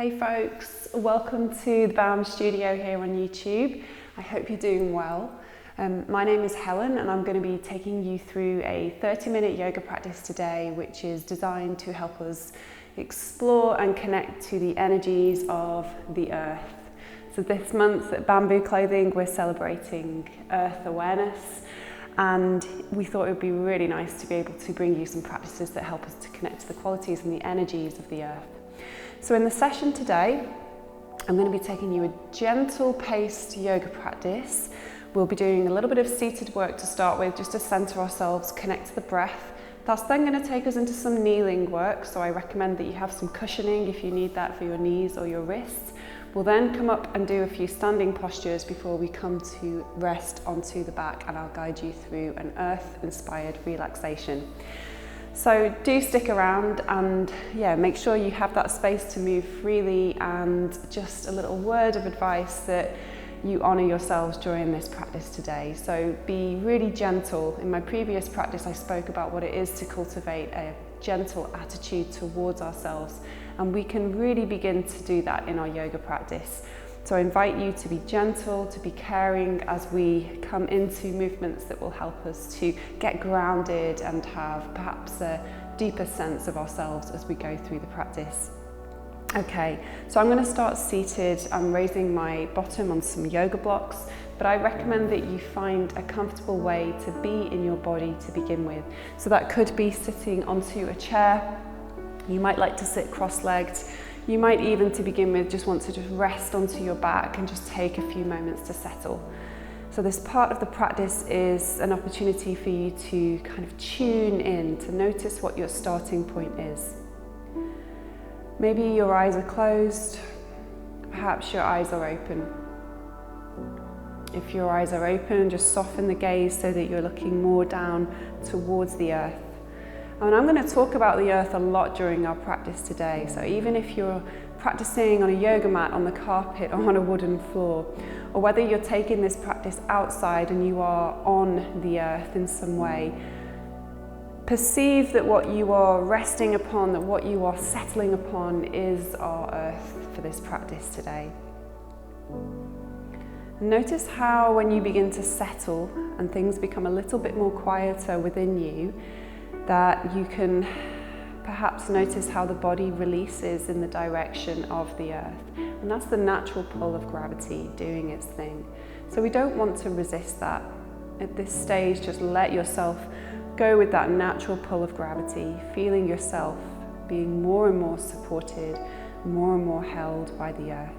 Hey folks, welcome to the BAM studio here on YouTube. I hope you're doing well. My name is Helen and I'm going to be taking you through a 30-minute yoga practice today, which is designed to help us explore and connect to the energies of the earth. So this month at Bambooclothing we're celebrating Earth Awareness, and we thought it would be really nice to be able to bring you some practices that help us to connect to the qualities and the energies of the earth. So in the session today, I'm going to be taking you a gentle paced yoga practice. We'll be doing a little bit of seated work to start with, just to center ourselves, connect to the breath. That's then going to take us into some kneeling work, so I recommend that you have some cushioning if you need that for your knees or your wrists. We'll then come up and do a few standing postures before we come to rest onto the back, and I'll guide you through an earth-inspired relaxation. So do stick around and make sure you have that space to move freely, and just a little word of advice that you honour yourselves during this practice today. So be really gentle. In my previous practice I spoke about what it is to cultivate a gentle attitude towards ourselves, and we can really begin to do that in our yoga practice. So I invite you to be gentle, to be caring as we come into movements that will help us to get grounded and have perhaps a deeper sense of ourselves as we go through the practice. Okay, so I'm going to start seated. I'm raising my bottom on some yoga blocks, but I recommend that you find a comfortable way to be in your body to begin with. So that could be sitting onto a chair. You might like to sit cross-legged. You might even, to begin with, just want to rest onto your back and just take a few moments to settle. So this part of the practice is an opportunity for you to kind of tune in, to notice what your starting point is. Maybe your eyes are closed, perhaps your eyes are open. If your eyes are open, just soften the gaze so that you're looking more down towards the earth. And I'm going to talk about the earth a lot during our practice today. So even if you're practicing on a yoga mat, on the carpet, or on a wooden floor, or whether you're taking this practice outside and you are on the earth in some way, perceive that what you are resting upon, that what you are settling upon is our earth for this practice today. Notice how when you begin to settle and things become a little bit more quieter within you, that you can perhaps notice how the body releases in the direction of the earth. And that's the natural pull of gravity doing its thing. So we don't want to resist that. At this stage, just let yourself go with that natural pull of gravity, feeling yourself being more and more supported, more and more held by the earth.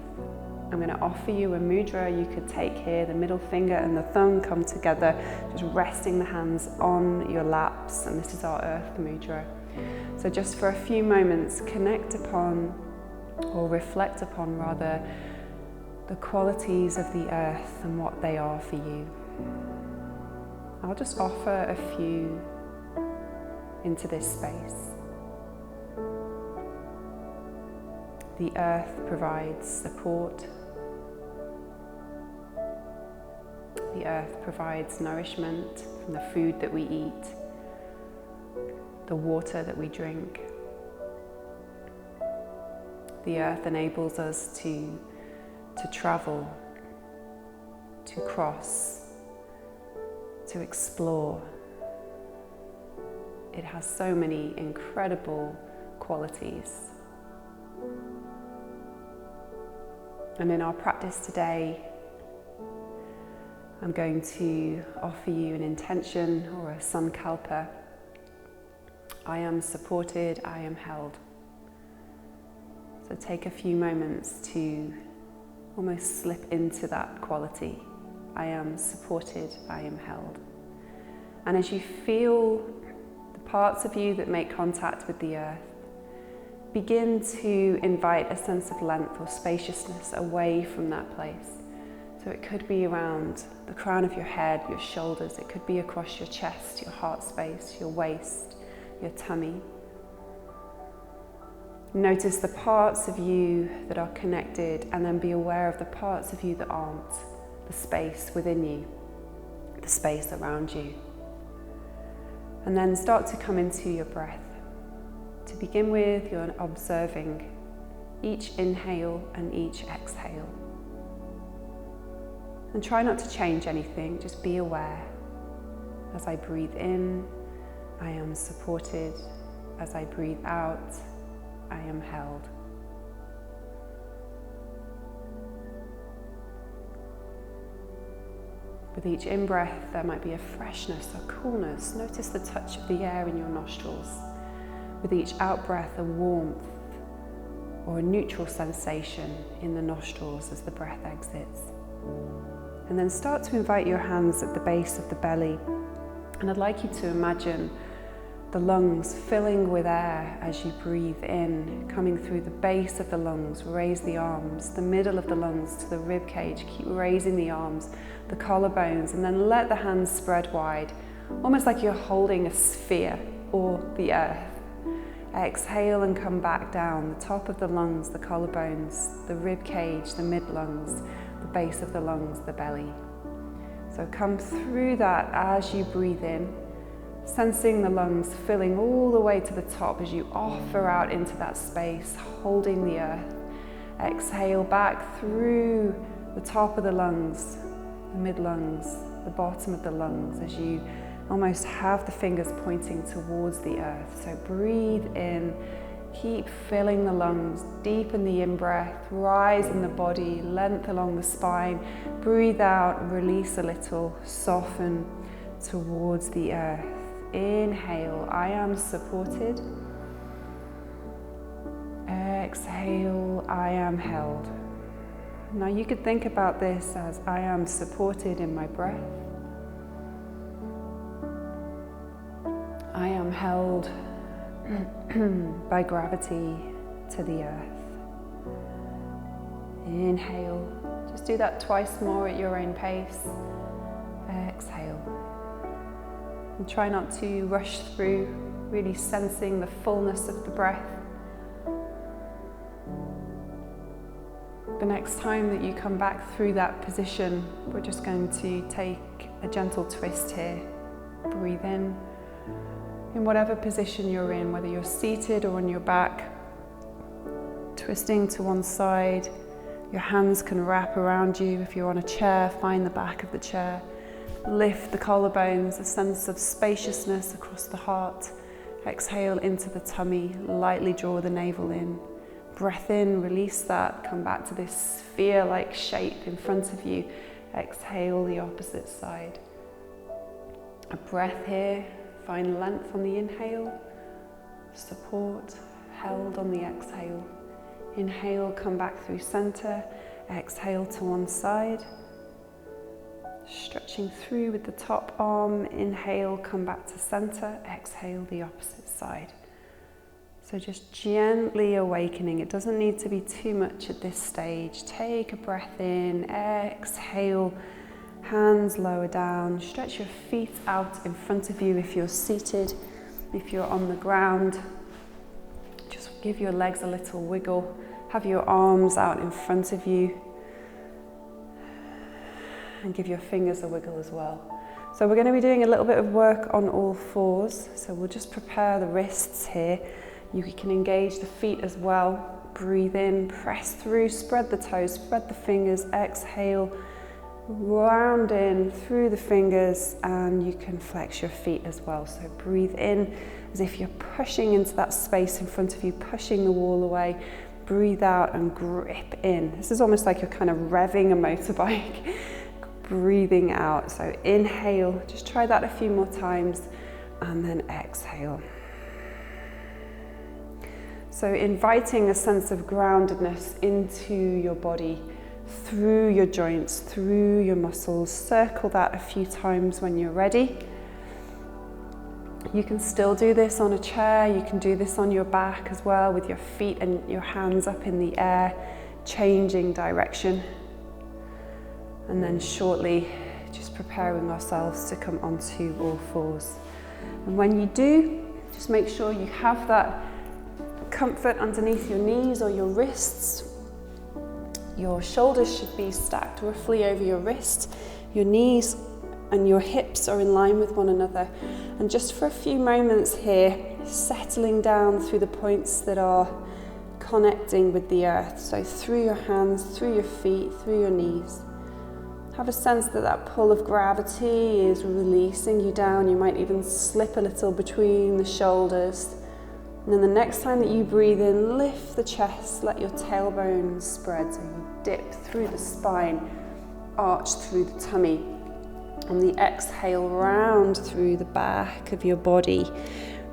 I'm going to offer you a mudra you could take here. The middle finger and the thumb come together, just resting the hands on your laps, and this is our earth mudra. So just for a few moments, connect upon, or reflect upon rather, the qualities of the earth and what they are for you. I'll just offer a few into this space. The earth provides support. The earth provides nourishment from the food that we eat, the water that we drink. The earth enables us to travel, to cross, to explore. It has so many incredible qualities. And in our practice today, I'm going to offer you an intention or a sankalpa. I am supported, I am held. So take a few moments to almost slip into that quality. I am supported, I am held. And as you feel the parts of you that make contact with the earth, begin to invite a sense of length or spaciousness away from that place. So it could be around the crown of your head, your shoulders, it could be across your chest, your heart space, your waist, your tummy. Notice the parts of you that are connected, and then be aware of the parts of you that aren't, the space within you, the space around you. And then start to come into your breath. To begin with, you're observing each inhale and each exhale. And try not to change anything, just be aware. As I breathe in, I am supported. As I breathe out, I am held. With each in-breath, there might be a freshness or coolness. Notice the touch of the air in your nostrils. With each out-breath, a warmth or a neutral sensation in the nostrils as the breath exits. And then start to invite your hands at the base of the belly. And I'd like you to imagine the lungs filling with air as you breathe in, coming through the base of the lungs. Raise the arms, the middle of the lungs to the rib cage. Keep raising the arms, the collarbones, and then let the hands spread wide, almost like you're holding a sphere or the earth. Exhale and come back down, the top of the lungs, the collarbones, the rib cage, the mid-lungs, the base of the lungs, the belly. So come through that as you breathe in, sensing the lungs filling all the way to the top as you offer out into that space, holding the earth. Exhale back through the top of the lungs, the mid-lungs, the bottom of the lungs, as you almost have the fingers pointing towards the earth. So breathe in, keep filling the lungs, deepen the in-breath, rise in the body, length along the spine. Breathe out, release a little, soften towards the earth. Inhale, I am supported. Exhale, I am held. Now you could think about this as I am supported in my breath. I am held by gravity to the earth. Inhale, just do that twice more at your own pace. Exhale. And try not to rush through, really sensing the fullness of the breath. The next time that you come back through that position, we're just going to take a gentle twist here. Breathe in whatever position you're in, whether you're seated or on your back, twisting to one side. Your hands can wrap around you. If you're on a chair, find the back of the chair. Lift the collarbones, a sense of spaciousness across the heart. Exhale into the tummy, lightly draw the navel in. Breath in, release that, come back to this sphere-like shape in front of you. Exhale the opposite side. A breath here, find length on the inhale, support, held on the exhale. Inhale, come back through center, exhale to one side. Stretching through with the top arm, inhale, come back to center, exhale the opposite side. So just gently awakening. It doesn't need to be too much at this stage. Take a breath in, exhale, hands lower down. Stretch your feet out in front of you if you're seated. If you're on the ground, just give your legs a little wiggle. Have your arms out in front of you. And give your fingers a wiggle as well. So we're going to be doing a little bit of work on all fours. So we'll just prepare the wrists here. You can engage the feet as well. Breathe in, press through, spread the toes, spread the fingers, exhale, round in through the fingers, and you can flex your feet as well. So breathe in as if you're pushing into that space in front of you, pushing the wall away. Breathe out and grip in. This is almost like you're kind of revving a motorbike. Breathing out. So inhale, just try that a few more times, and then exhale. So inviting a sense of groundedness into your body, through your joints, through your muscles. Circle that a few times when you're ready. You can still do this on a chair, you can do this on your back as well, with your feet and your hands up in the air, changing direction. And then shortly, just preparing ourselves to come onto all fours. And when you do, just make sure you have that comfort underneath your knees or your wrists. Your shoulders should be stacked roughly over your wrist. Your knees and your hips are in line with one another. And just for a few moments here, settling down through the points that are connecting with the earth. So through your hands, through your feet, through your knees. Have a sense that that pull of gravity is releasing you down. You might even slip a little between the shoulders. And then the next time that you breathe in, lift the chest, let your tailbone spread. So you dip through the spine, arch through the tummy. On the exhale, round through the back of your body.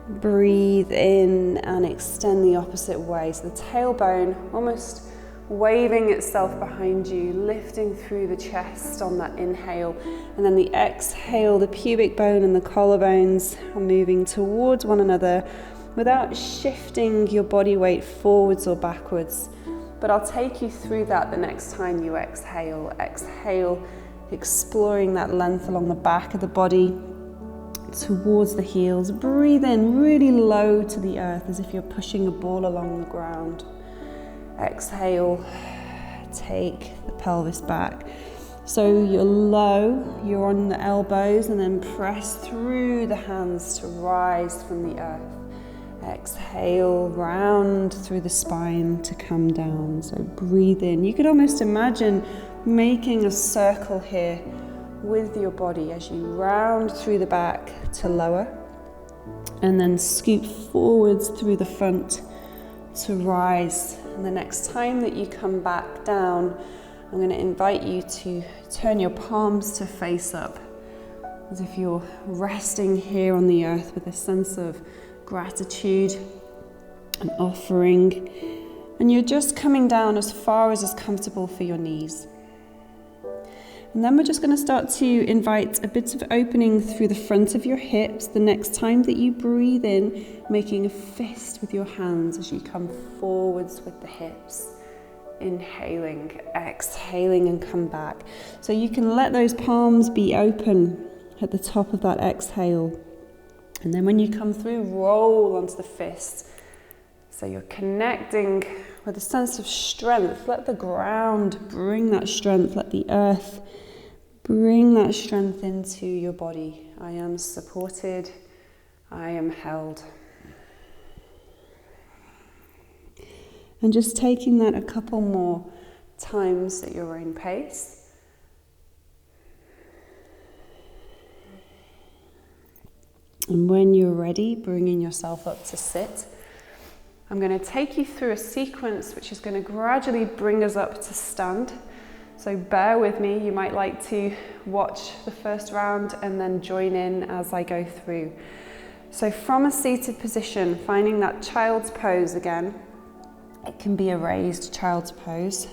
Breathe in and extend the opposite way. So the tailbone almost waving itself behind you, lifting through the chest on that inhale. And then the exhale, the pubic bone and the collarbones are moving towards one another without shifting your body weight forwards or backwards. But I'll take you through that the next time you exhale. Exhale, exploring that length along the back of the body towards the heels. Breathe in really low to the earth as if you're pushing a ball along the ground. Exhale, take the pelvis back. So you're low, you're on the elbows, and then press through the hands to rise from the earth. Exhale, round through the spine to come down. So breathe in. You could almost imagine making a circle here with your body as you round through the back to lower, and then scoop forwards through the front to rise. And the next time that you come back down, I'm going to invite you to turn your palms to face up, as if you're resting here on the earth with a sense of gratitude and offering. And you're just coming down as far as is comfortable for your knees. And then we're just going to start to invite a bit of opening through the front of your hips. The next time that you breathe in, making a fist with your hands as you come forwards with the hips. Inhaling, exhaling, and come back. So you can let those palms be open at the top of that exhale. And then when you come through, roll onto the fist. So you're connecting with a sense of strength. Let the ground bring that strength. Let the earth bring that strength into your body. I am supported. I am held. And just taking that a couple more times at your own pace. And when you're ready, bringing yourself up to sit. I'm going to take you through a sequence which is going to gradually bring us up to stand. So bear with me. You might like to watch the first round and then join in as I go through. So from a seated position, finding that child's pose again. It can be a raised child's pose.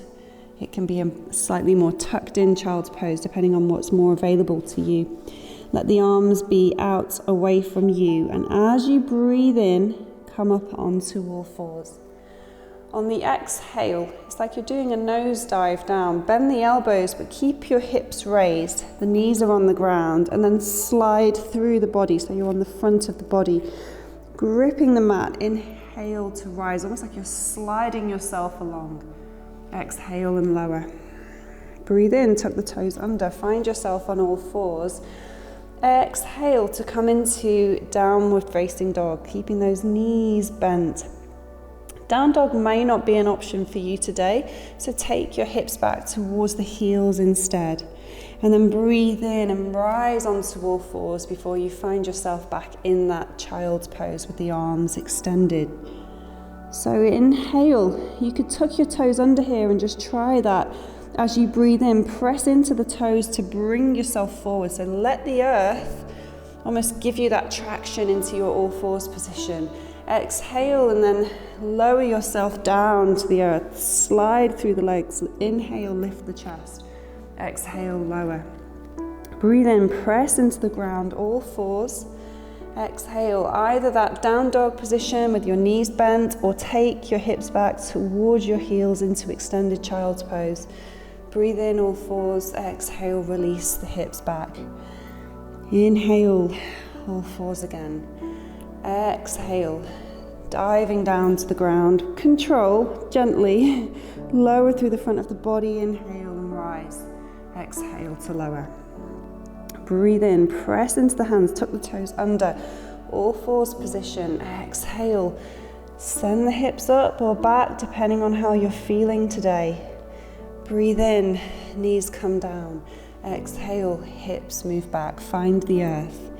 It can be a slightly more tucked in child's pose, depending on what's more available to you. Let the arms be out away from you. And as you breathe in, come up onto all fours. On the exhale, it's like you're doing a nosedive down. Bend the elbows, but keep your hips raised. The knees are on the ground, and then slide through the body, so you're on the front of the body. Gripping the mat, inhale to rise, almost like you're sliding yourself along. Exhale and lower. Breathe in, tuck the toes under, find yourself on all fours. Exhale to come into downward facing dog, keeping those knees bent. Down dog may not be an option for you today, so take your hips back towards the heels instead. And then breathe in and rise onto all fours before you find yourself back in that child's pose with the arms extended. So inhale, you could tuck your toes under here and just try that. As you breathe in, press into the toes to bring yourself forward. So let the earth almost give you that traction into your all fours position. Exhale and then lower yourself down to the earth. Slide through the legs. Inhale, lift the chest. Exhale, lower. Breathe in, press into the ground, all fours. Exhale, either that down dog position with your knees bent, or take your hips back towards your heels into extended child's pose. Breathe in, all fours. Exhale, release the hips back. Inhale, all fours again. Exhale, diving down to the ground. Control, gently, lower through the front of the body. Inhale and rise. Exhale to lower. Breathe in, press into the hands, tuck the toes under. All fours position. Exhale, Send the hips up or back depending on how you're feeling today. Breathe in, knees come down. Exhale, hips move back, find the earth.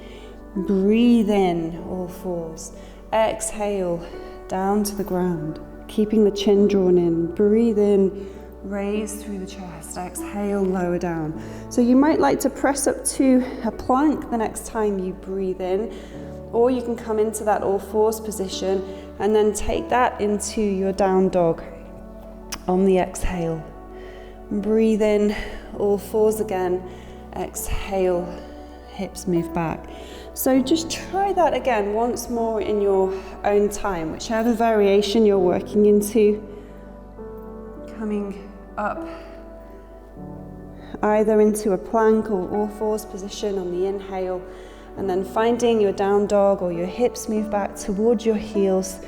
Breathe in, all fours. Exhale, down to the ground, keeping the chin drawn in. Breathe in, raise through the chest. Exhale, lower down. So you might like to press up to a plank the next time you breathe in, or you can come into that all fours position and then take that into your down dog on the exhale. Breathe in, all fours again. Exhale, hips move back. So just try that again once more in your own time, whichever variation you're working into. Coming up either into a plank or all fours position on the inhale, and then finding your down dog or your hips move back towards your heels.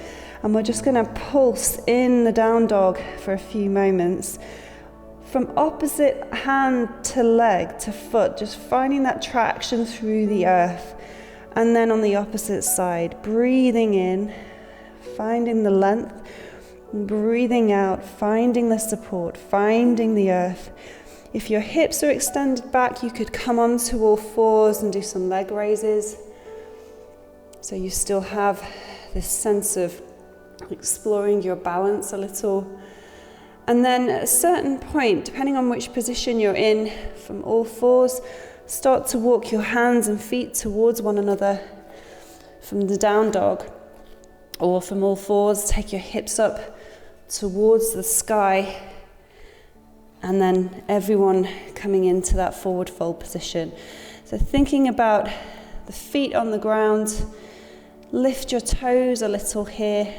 And we're just going to pulse in the down dog for a few moments. From opposite hand to leg to foot, just finding that traction through the earth. And then on the opposite side, breathing in, finding the length, breathing out, finding the support, finding the earth. If your hips are extended back, you could come onto all fours and do some leg raises. So you still have this sense of exploring your balance a little. And then at a certain point, depending on which position you're in, from all fours, start to walk your hands and feet towards one another. From the down dog, or from all fours, take your hips up towards the sky. And then everyone coming into that forward fold position. So thinking about the feet on the ground, lift your toes a little here.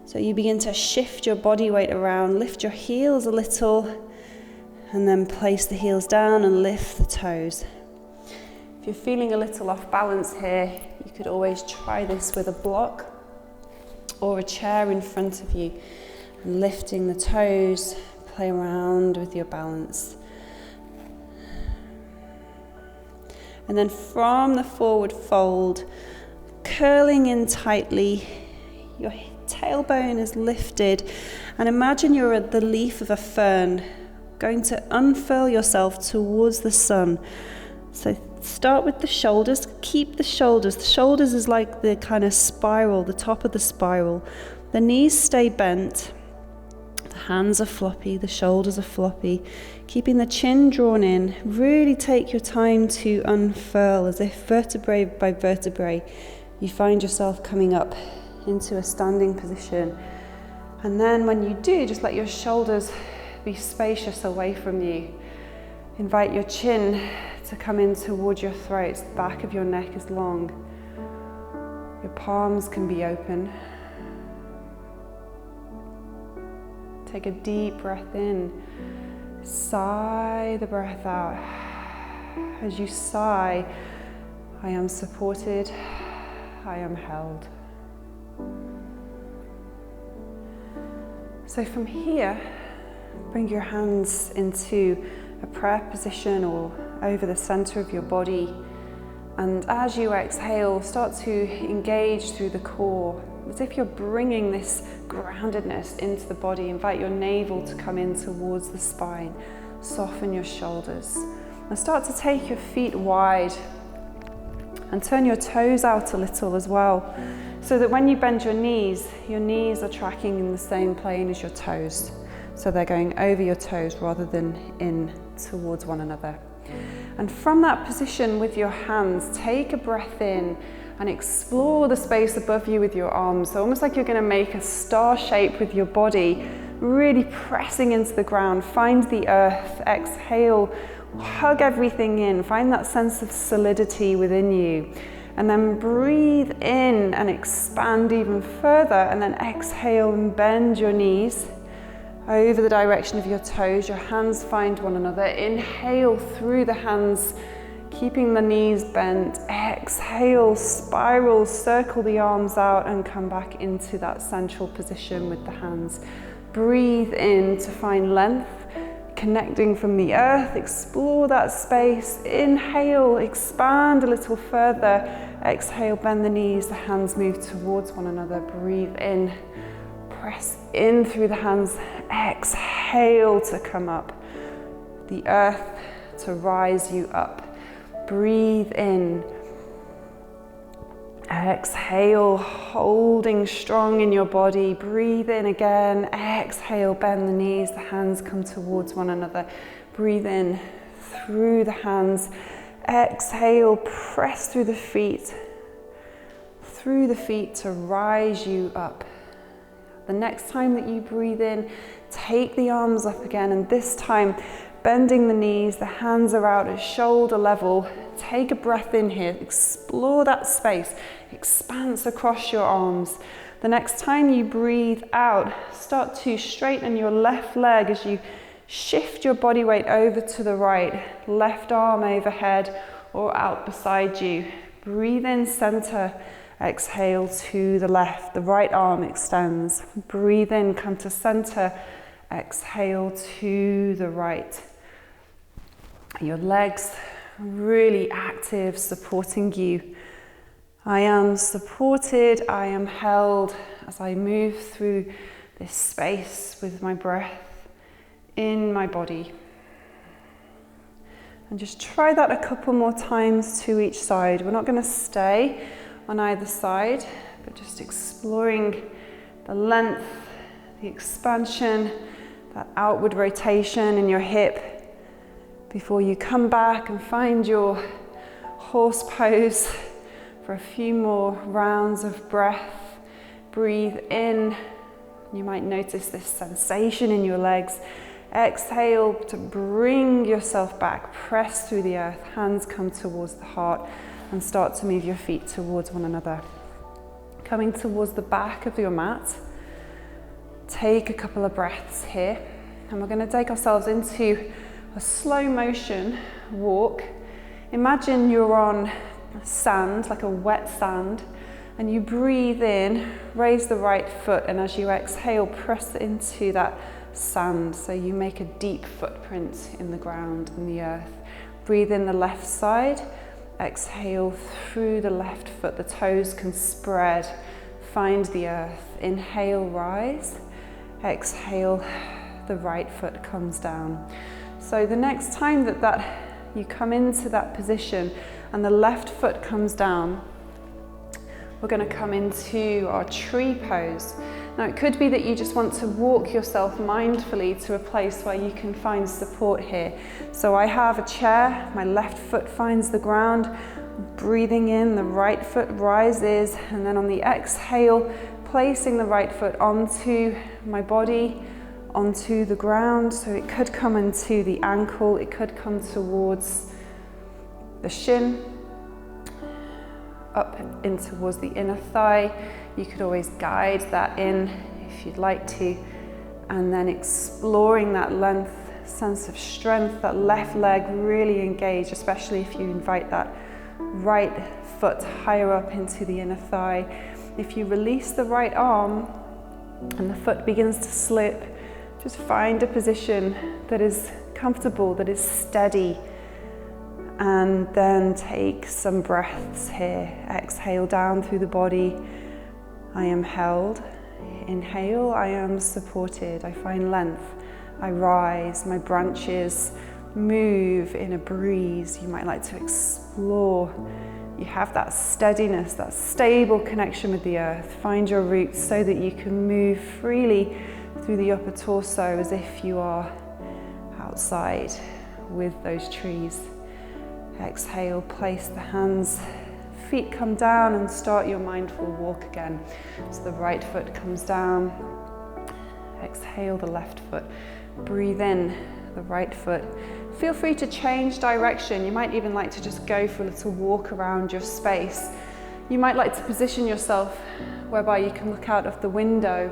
So you begin to shift your body weight around, lift your heels a little, and then place the heels down and lift the toes. If you're feeling a little off balance here, you could always try this with a block or a chair in front of you, and lifting the toes, play around with your balance. And then from the forward fold, curling in tightly, your tailbone is lifted, and imagine you're at the leaf of a fern, going to unfurl yourself towards the sun. So start with the shoulders, keep the shoulders. The shoulders is like the kind of spiral, the top of the spiral. The knees stay bent, the hands are floppy, the shoulders are floppy, keeping the chin drawn in. Really take your time to unfurl as if vertebrae by vertebrae you find yourself coming up into a standing position. And then when you do, just let your shoulders be spacious away from you. Invite your chin to come in towards your throat. The back of your neck is long. Your palms can be open. Take a deep breath in. Sigh the breath out. As you sigh, I am supported, I am held. So from here, bring your hands into a prayer position or over the center of your body. And as you exhale, start to engage through the core, as if you're bringing this groundedness into the body. Invite your navel to come in towards the spine. Soften your shoulders. And start to take your feet wide and turn your toes out a little as well, so that when you bend your knees are tracking in the same plane as your toes. So they're going over your toes rather than in towards one another. And from that position with your hands, take a breath in and explore the space above you with your arms. So almost like you're going to make a star shape with your body, really pressing into the ground. Find the earth. Exhale, hug everything in. Find that sense of solidity within you. And then breathe in and expand even further. And then exhale and bend your knees over the direction of your toes. Your hands find one another. Inhale through the hands, keeping the knees bent. Exhale, spiral, circle the arms out and come back into that central position with the hands. Breathe in to find length, connecting from the earth. Explore that space. Inhale, expand a little further. Exhale, bend the knees, the hands move towards one another. Breathe in, press in through the hands. Exhale to come up. The earth to rise you up. Breathe in. Exhale, holding strong in your body. Breathe in again. Exhale, bend the knees, the hands come towards one another. Breathe in through the hands. Exhale, press through the feet to rise you up. The next time that you breathe in, take the arms up again, and this time bending the knees, the hands are out at shoulder level. Take a breath in here, explore that space, expanse across your arms. The next time you breathe out, start to straighten your left leg as you shift your body weight over to the right, left arm overhead or out beside you. Breathe in, center, exhale to the left, the right arm extends. Breathe in, come to center, exhale to the right. Your legs really active, supporting you. I am supported, I am held as I move through this space with my breath in my body. And just try that a couple more times to each side. We're not going to stay on either side, but just exploring the length, the expansion, that outward rotation in your hip before you come back and find your horse pose for a few more rounds of breath. Breathe in. You might notice this sensation in your legs. Exhale to bring yourself back. Press through the earth. Hands come towards the heart and start to move your feet towards one another. Coming towards the back of your mat. Take a couple of breaths here. And we're going to take ourselves into a slow motion walk. Imagine you're on sand, like a wet sand, and you breathe in, raise the right foot, and as you exhale, press into that sand. So you make a deep footprint in the ground, in the earth. Breathe in the left side, exhale through the left foot, the toes can spread, find the earth. Inhale, rise, exhale, the right foot comes down. So the next time that you come into that position and the left foot comes down, we're going to come into our tree pose. Now it could be that you just want to walk yourself mindfully to a place where you can find support here. So I have a chair, my left foot finds the ground, breathing in, the right foot rises, and then on the exhale, placing the right foot onto my body, onto the ground. So it could come into the ankle, it could come towards the shin, up in towards the inner thigh. You could always guide that in if you'd like to, and then exploring that length, sense of strength, that left leg really engaged, especially if you invite that right foot higher up into the inner thigh. If you release the right arm and the foot begins to slip, just find a position that is comfortable, that is steady, and then take some breaths here. Exhale down through the body. I am held. Inhale, I am supported. I find length. I rise. My branches move in a breeze. You might like to explore. You have that steadiness, that stable connection with the earth. Find your roots so that you can move freely through the upper torso as if you are outside with those trees. Exhale, place the hands, feet come down, and start your mindful walk again. So the right foot comes down. Exhale, the left foot. Breathe in, the right foot. Feel free to change direction. You might even like to just go for a little walk around your space. You might like to position yourself whereby you can look out of the window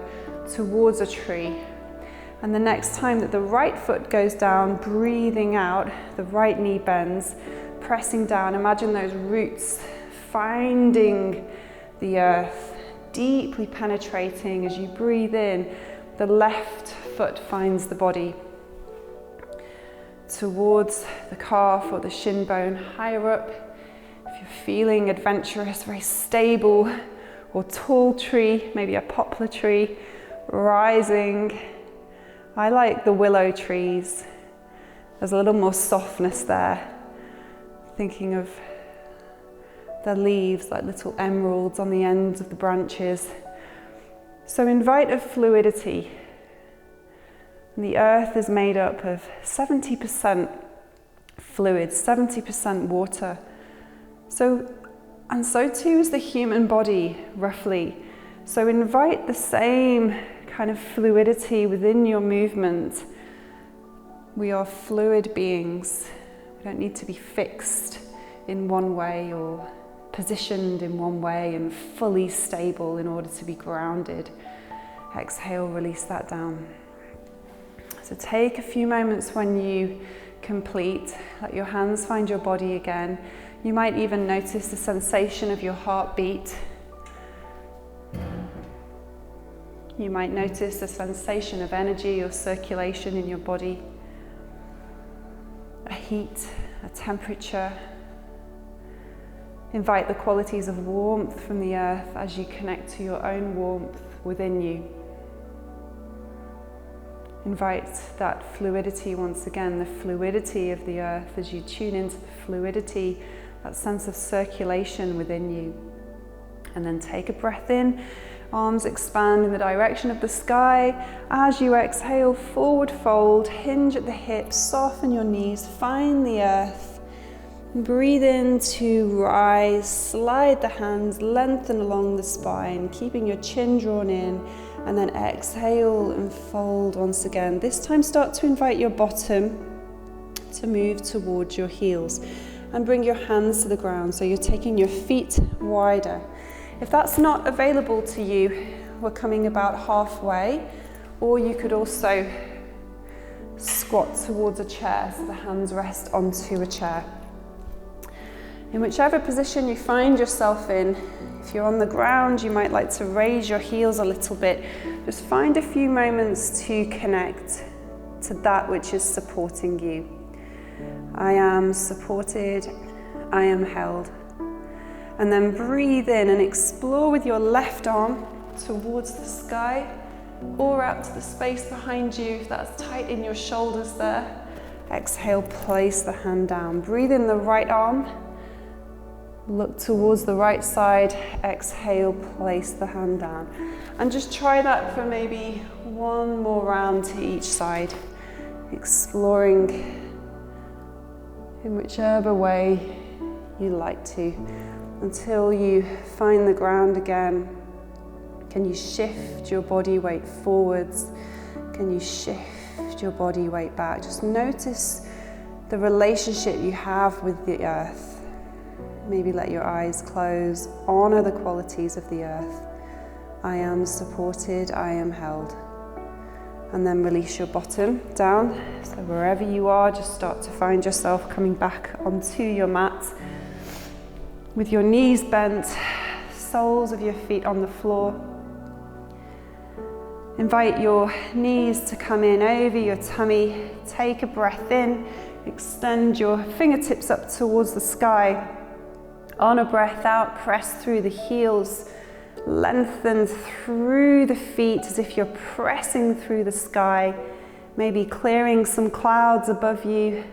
towards a tree. And the next time that the right foot goes down, breathing out, the right knee bends, pressing down. Imagine those roots finding the earth, deeply penetrating. As you breathe in, the left foot finds the body towards the calf or the shin bone, higher up. If you're feeling adventurous, very stable or tall tree, maybe a poplar tree, rising. I like the willow trees. There's a little more softness there. Thinking of the leaves like little emeralds on the ends of the branches. So invite a fluidity. The earth is made up of 70% fluid, 70% water. So too is the human body, roughly. So invite the same kind of fluidity within your movement. We are fluid beings. We don't need to be fixed in one way or positioned in one way and fully stable in order to be grounded. Exhale, release that down. So take a few moments when you complete. Let your hands find your body again. You might even notice the sensation of your heartbeat. You might notice the sensation of energy or circulation in your body. A heat, a temperature. Invite the qualities of warmth from the earth as you connect to your own warmth within you. Invite that fluidity once again, the fluidity of the earth as you tune into the fluidity, that sense of circulation within you. And then take a breath in, arms expand in the direction of the sky. As you exhale, forward fold, hinge at the hips, soften your knees, find the earth. Breathe in to rise, slide the hands, lengthen along the spine, keeping your chin drawn in. And then exhale and fold once again. This time start to invite your bottom to move towards your heels and bring your hands to the ground so you're taking your feet wider. If that's not available to you, we're coming about halfway, or you could also squat towards a chair so the hands rest onto a chair. In whichever position you find yourself in, if you're on the ground, you might like to raise your heels a little bit. Just find a few moments to connect to that which is supporting you. I am supported, I am held. And then breathe in and explore with your left arm towards the sky or out to the space behind you, if that's tight in your shoulders there. Exhale, place the hand down. Breathe in the right arm. Look towards the right side, exhale, place the hand down. And just try that for maybe one more round to each side, exploring in whichever way you like to, until you find the ground again. Can you shift your body weight forwards? Can you shift your body weight back? Just notice the relationship you have with the earth. Maybe let your eyes close, honor the qualities of the earth. I am supported, I am held. And then release your bottom down. So wherever you are, just start to find yourself coming back onto your mat with your knees bent, soles of your feet on the floor. Invite your knees to come in over your tummy. Take a breath in, extend your fingertips up towards the sky. On a breath out, press through the heels, lengthen through the feet as if you're pressing through the sky, maybe clearing some clouds above you,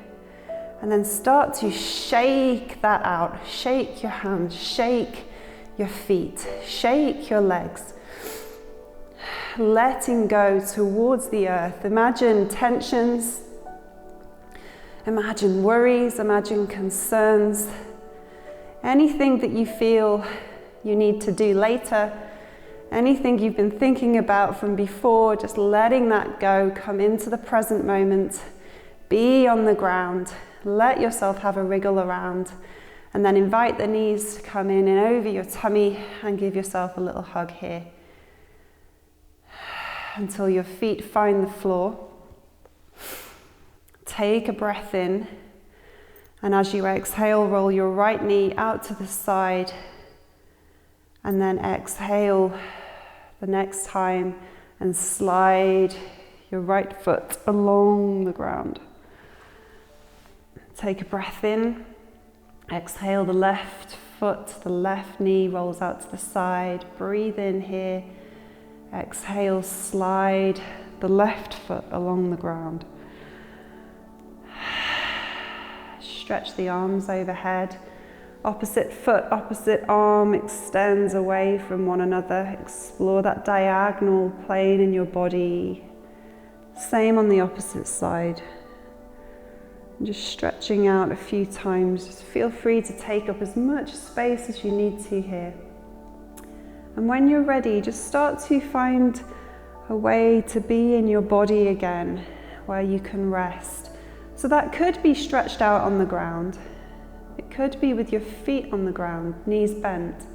and then start to shake that out. Shake your hands, shake your feet, shake your legs. Letting go towards the earth. Imagine tensions, imagine worries, imagine concerns. Anything that you feel you need to do later, anything you've been thinking about from before, just letting that go, come into the present moment, be on the ground, let yourself have a wriggle around, and then invite the knees to come in and over your tummy and give yourself a little hug here until your feet find the floor. Take a breath in. And as you exhale, roll your right knee out to the side, and then exhale the next time and slide your right foot along the ground. Take a breath in, Exhale, the left foot, the left knee rolls out to the side. Breathe in here. Exhale, slide the left foot along the ground. Stretch the arms overhead. Opposite foot, opposite arm extends away from one another. Explore that diagonal plane in your body. Same on the opposite side. And just stretching out a few times. Just feel free to take up as much space as you need to here. And when you're ready, just start to find a way to be in your body again, where you can rest. So that could be stretched out on the ground. It could be with your feet on the ground, knees bent.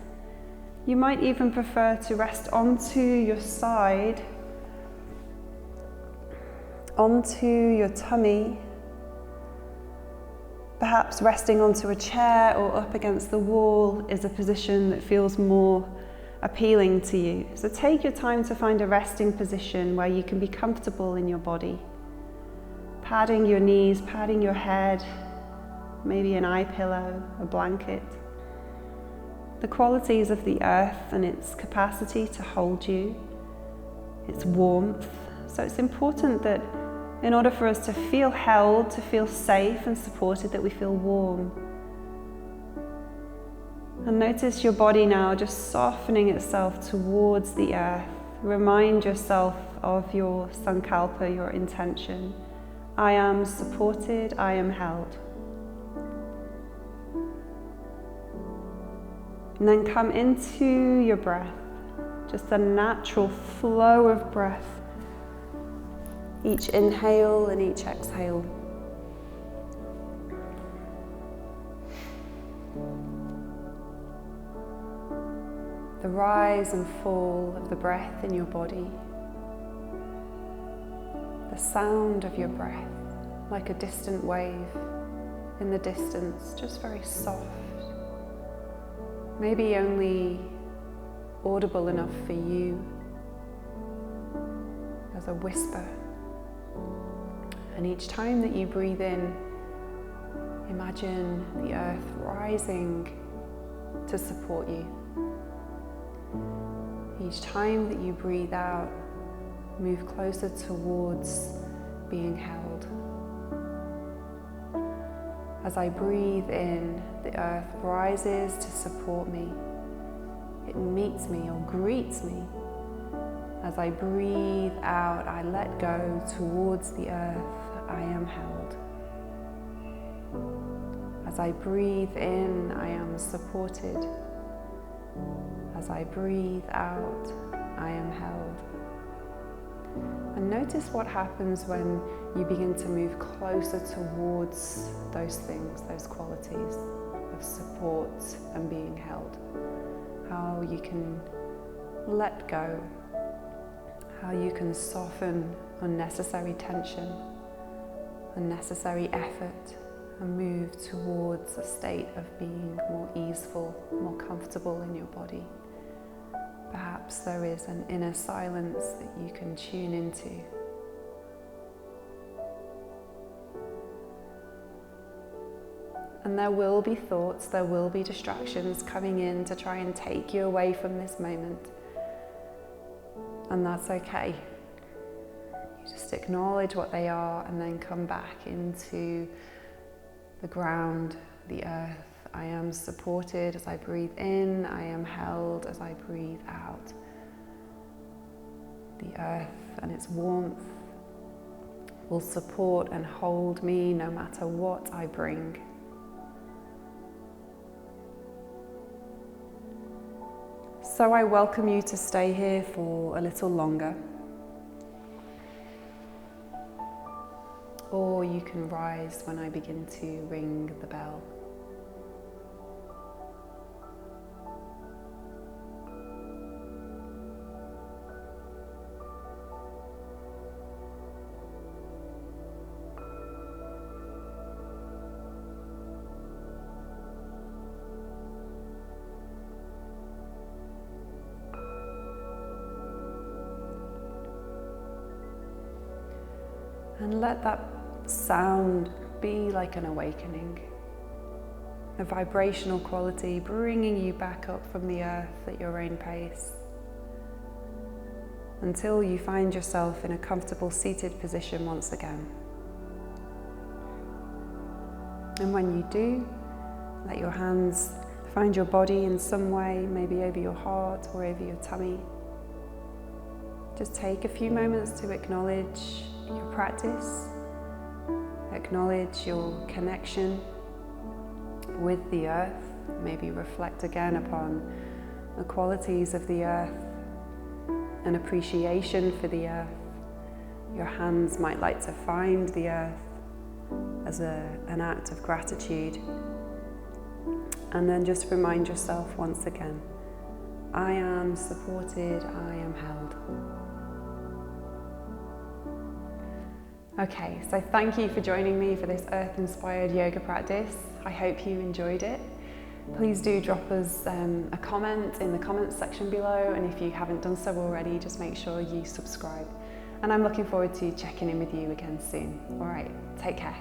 You might even prefer to rest onto your side, onto your tummy, perhaps resting onto a chair or up against the wall is a position that feels more appealing to you. So take your time to find a resting position where you can be comfortable in your body. Padding your knees, padding your head, maybe an eye pillow, a blanket. The qualities of the earth and its capacity to hold you, its warmth. So it's important that in order for us to feel held, to feel safe and supported, that we feel warm. And notice your body now just softening itself towards the earth. Remind yourself of your sankalpa, your intention. I am supported, I am held. And then come into your breath, just a natural flow of breath. Each inhale and each exhale. The rise and fall of the breath in your body. The sound of your breath, like a distant wave in the distance, just very soft. Maybe only audible enough for you as a whisper. And each time that you breathe in, imagine the earth rising to support you. Each time that you breathe out, move closer towards being held. As I breathe in, the earth rises to support me. It meets me or greets me. As I breathe out, I let go towards the earth. I am held. As I breathe in, I am supported. As I breathe out, I am held. And notice what happens when you begin to move closer towards those things, those qualities of support and being held. How you can let go, how you can soften unnecessary tension, unnecessary effort, and move towards a state of being more easeful, more comfortable in your body. Perhaps there is an inner silence that you can tune into. And there will be thoughts, there will be distractions coming in to try and take you away from this moment. And that's okay. You just acknowledge what they are and then come back into the ground, the earth. I am supported as I breathe in, I am held as I breathe out. The earth and its warmth will support and hold me no matter what I bring. So I welcome you to stay here for a little longer. Or you can rise when I begin to ring the bell. And let that sound be like an awakening. a vibrational quality, bringing you back up from the earth at your own pace, until you find yourself in a comfortable seated position once again. And when you do, let your hands find your body in some way, maybe over your heart or over your tummy. Just take a few moments to acknowledge your practice, acknowledge your connection with the earth, maybe reflect again upon the qualities of the earth, an appreciation for the earth. Your hands might like to find the earth as an act of gratitude. And then just remind yourself once again, I am supported, I am held. Okay, so thank you for joining me for this earth-inspired yoga practice. I hope you enjoyed it. Please do drop us a comment in the comments section below, and if you haven't done so already, just make sure you subscribe. And I'm looking forward to checking in with you again soon. All right, take care.